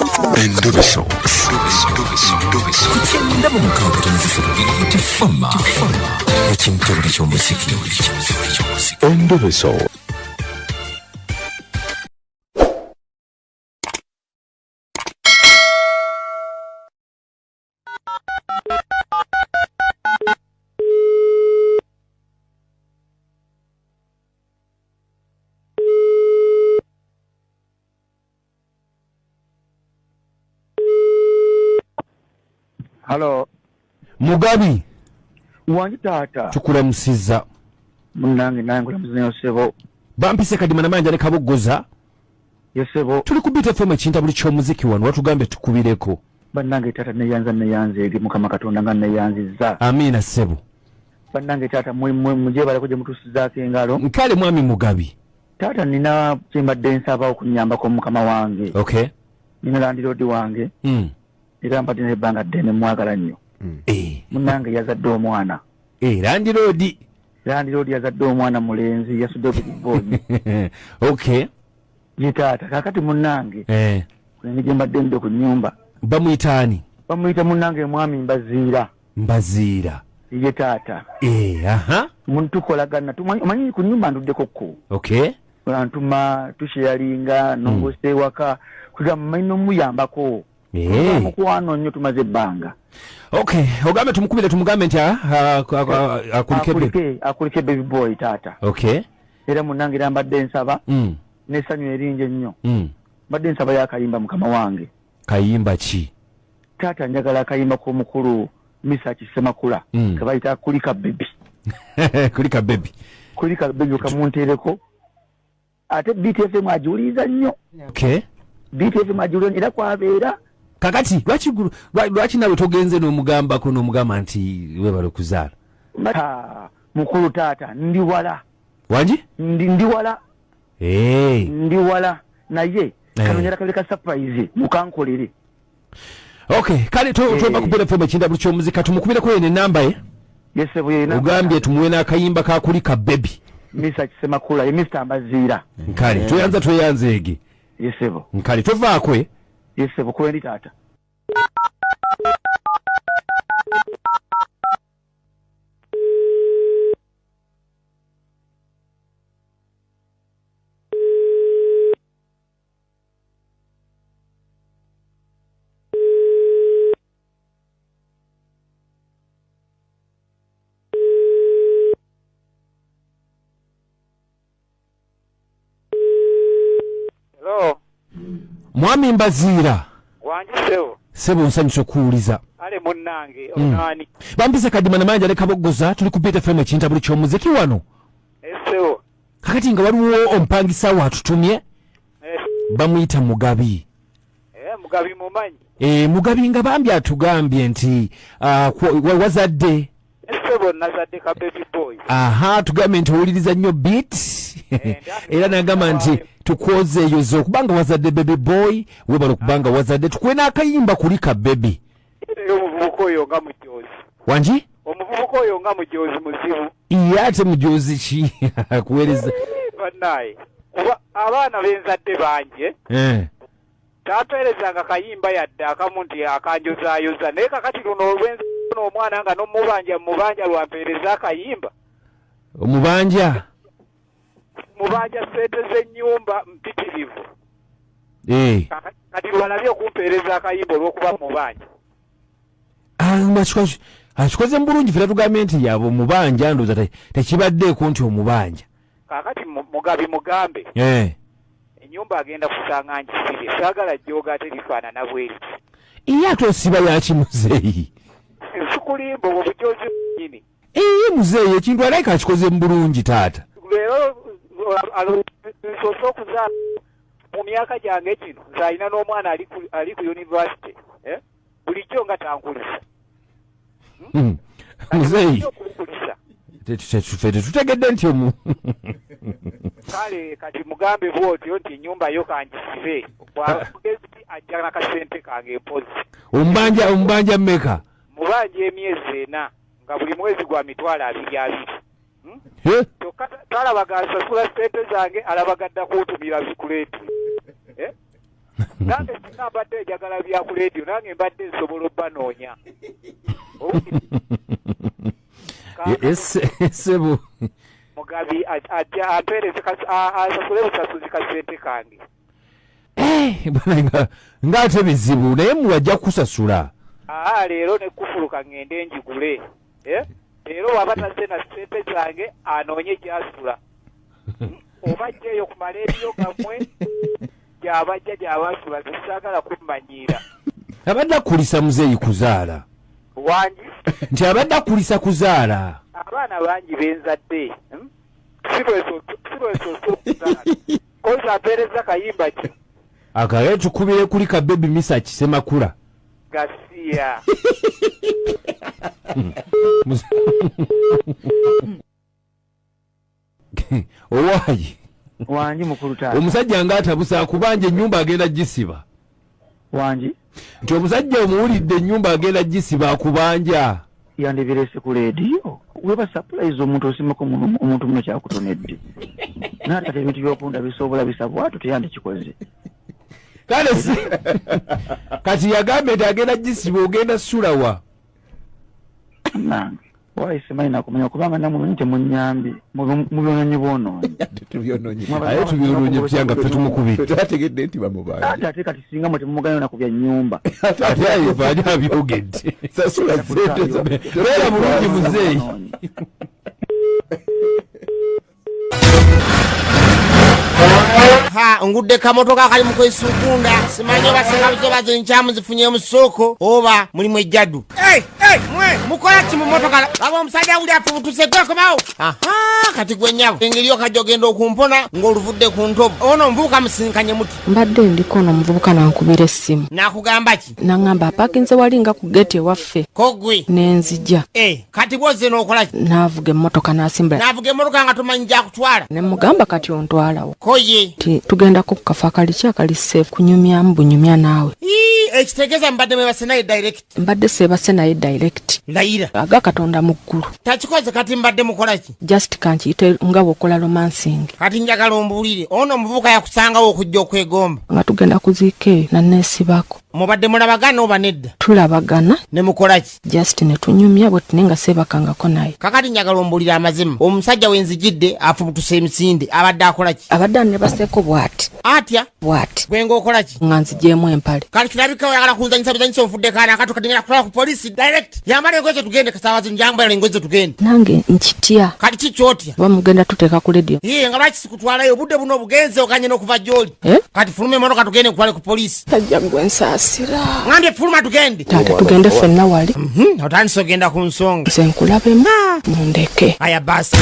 Endobeso. Kugenda mu mukaaga tonzifiro tifama ekintu ky'omuziki. Endobeso. Hello. Mugabi. Wanji tata. Tukulamusiza. Munange nange kulamusiza sebo. Bampise kadima na manja ne kabogoza. Yesebo. Tuli kubita FM ekinta buli ky'omuziki wano watugambe tukubireko. Bannange tata neyanze eri mukama katonda nga neyanziza. Amina sebo. Bannange tata muje balako gye mutusizaako engalo. Nkale mwami Mugabi. Tata nina kyembadde nsaba okunyambako mukama wange. Okay. Nina landiroodi wange. Era mpati n'ebbanga ddene mwagala nnyo. Munnange yazadde omwana. Landiroodi yazadde omwana mulenzi yasudde obubonyi. Okay. Yitaata kakati munnange. Kwenye gye mbadde ndo ku nnyumba. Bamuyita ani? Bamuyita munnange mwami Mbaziira. Ye taata. Aha. Muntu kolagana tumanyi ku nnyumba nduddeko ko. Okay. Ntuma tusharinga nongose waka kuga maino muyambako. Mukwano nnyo tumaze ebbanga. Okay, ogambe tumukubire tumugambe nti akulike baby boy taata. Okay. Era munangira mbadde nsaba. Nesanyu erinje nnyo. Mbadde nsaba yakayimba mukama wange. Kayimba ki? Taata njagala akayimba ko mukulu Misa Kisemakula. Kabayita kulika baby. Kulika baby kamuntereko. Ate BTFM ajuliza nnyo. Okay. BTFM ajuliza era kwabeera. Kakati lwaki nawe togenze n'omugamba nti webale kuzaala? Mukulu taata ndi wala. Wanji? Ndi wala. Ndi wala naye kanonyera kaleka surprise mukankolere. Okay, kale tuomba kupera FM ekinda buli ky'omuzika tumukubireko yene namba ye. Yesebo yena. Ugambye tumuwe n'akayimba kakulika baby. Misa Kisemakula ye Mr. Mbaziira. Nkale tweyanze ege. Yesebo. Nkale tovaakwe. Yesebo kwendi taata. Hello. Mwami Mbaziira. Wanji sebo. Sebo nsanyusa okuwuliza. Ale munnange onani. Bampise kadima na manja ne kabogoza tuli ku BTFM FM ekinta buli ky'omuziki wano. Sebo. Kakati nga waliwo ompangisa watutumye. Bamuyita Mugabi. Mugabi mumanyi. Mugabi nga bambi atugambye nti wazadde. Sebo nazadde ka baby boy. Aha, tugambye nti owuliriza nnyo beat. Era nagamba nti tukwozeeyoza okubanga wazadde baby boy webala okubanga wazadde tukuwe n'akayimba kulika baby. Omuvubuka oyo nga mujozi. Wanji? Omuvubuka oyo nga mujozi muzibu. Iya ate mujozi ki akuweereza. Bannaye kuba abaana benzadde bangi. Tapeerezanga kayimba yadde akamu nti akanjozaayoza naye kakati luno olwenzi omwana nga nomubanja lwampeereza akayimba. Omubanja sente z'ennyumba mpitirivu. Kati lwalabye okumpeereza akayimba olw'okuba mubanja. Akikoze bulungi ffe tugambye nti yabo omubanja ndowooza tekibaddeeko nti omubanja. Kakati Mugabi mugambe. Ennyumba agenda kusanga ngisibye saagala jjooga ate lifaanana bweriti. Iye ate osiba yaki muzeeyi? Nsukulimba obwo bujozi nnyini. Muzeeyi ekintu alaika akikoze bulungi taata. Leero nsoose okuzaala mu myaka gyange kino nzalina n'omwana ali ku university. Bulijjo nga tankulisa. Muzeeyi tetutegedde nti kale kati mugambe bwotyo nti ennyumba yo kangisibe mugezi ajja nakasente kange mpozi. Ombanja mmeka? Mubanja emyezi 4 nga buli mwezi gwa mitwalo 2. Talabaga nsasula sente zange alabagadda kutumira zikuleeti. nange singa mbadde njagala bya ku leediyo nange mbadde nsobola obbanoonya Sebo mugabi ajja apereze asasule busasuzi ka ssente kange ng'ate bizibu naye muwajja kusasula leero ne kufuluka ngende njigule leero waba tazze na ssente zange anoonye gy'asula oba jjeeyo ku maleediyo gammwe gy'abajja gy'abasula zisaagala kummanyiira abadde akulisa muzeeyi kuzaala wangi nti abadde akulisa kuzaala abaana bangi benzadde sirwesoose okuzaala koza apeereza kayimba ki akaye tukubire kuli ka baby misa kisemakula gasiya owaayi wangi mukulu taata omusajja ng'atabusa kubanja ennyumba agenda gisiba wangi nti omusajja omuwulidde ennyumba agenda gisiba akubanja yandibirese ku leediyo weba surprise omuntu osimako omuntu muno kyakutonedde naatata ebintu by'okunda bisobola bisabwatu teyandikikoze kale si kati yagambe nti agenda gisiba ogenda sulawa nange wayisemanyi nakumanya kubanga namumanyi temunyambi mu byononyi bwonoonyi aye tubyononye tutyanga ffe tumukubire twategedde nti bamubaala ate kati singa mwe temumuganya na kubya nnyumba ate ayevaani abyogedde sasula sente beera bulungi muzeeyi ngudde kamotoka kali mukwesukunda simanyi obasengabuzo bazo nkyamu zifunye mu ssoko oba mulimu ejjaddu mwe mukola ki mu motoka laba omusajja guli afubutuse gwekomawo kati gwe nnyabo engeri okajja ogenda okumpona ng'oluvudde ku ntobo ono omuvubuka musinkanye muti mbadde ndiko ono omuvubuka nankubira essimu nakugamba ki naŋŋamba apakinze wali nga ku geeti ewaffe kogwe nenzija kati bwozze n'okola ki naavuga emmotoka n'asimbula naavuga emmotoka nga tomanyi gyakutwala ne mugamba kati ontwalawo koye ti tugendako ku kafo akali ki akali seefu kunyumyamu bunyumya naawe ekitegeeza mbadde mwebase naye direct mbadde seebase naye direct layira aga katonda mu ggulu takikoze kati mbadde mukola ki just kankiyite nga bw'okola romansing kati njagala ombuulire ono omuvubuka yakusangawo okujja okwegomba nga tugenda kuziika eyo nanneesibako mubadde mulabagana oba nedda tulabagana ne mukola ki just ne tunyumya bwe tine nga seebakangako naye kakati njagala ombuulire amazima omusajja wenzijidde afubutuse emisinde abadde akola ki abadde anebaseeko bw'ati atya bw'ati gwe ng'okola ki nga nzigyemu empale kati kirabika oyagala kunzanyisa buzanyisa onfudde kaana akatu kadingera kutwala ku polisi direct yambala engoye tugende kasaawazi njambala engoye tugende nange nkitya kati kikyotya oba mugenda tuteeka ku leediyo nga lwaki sikutwalayo obudde buno obugenze okanye n'okuva gy'oli kati fuluma emotoka tugende nkutwale ku polisi tajja gwe nsaasira ngambye fuluma tugende taata tugende ffenna wali otandise ogenda ku nsonga nze nkulabemu mundeke aya basi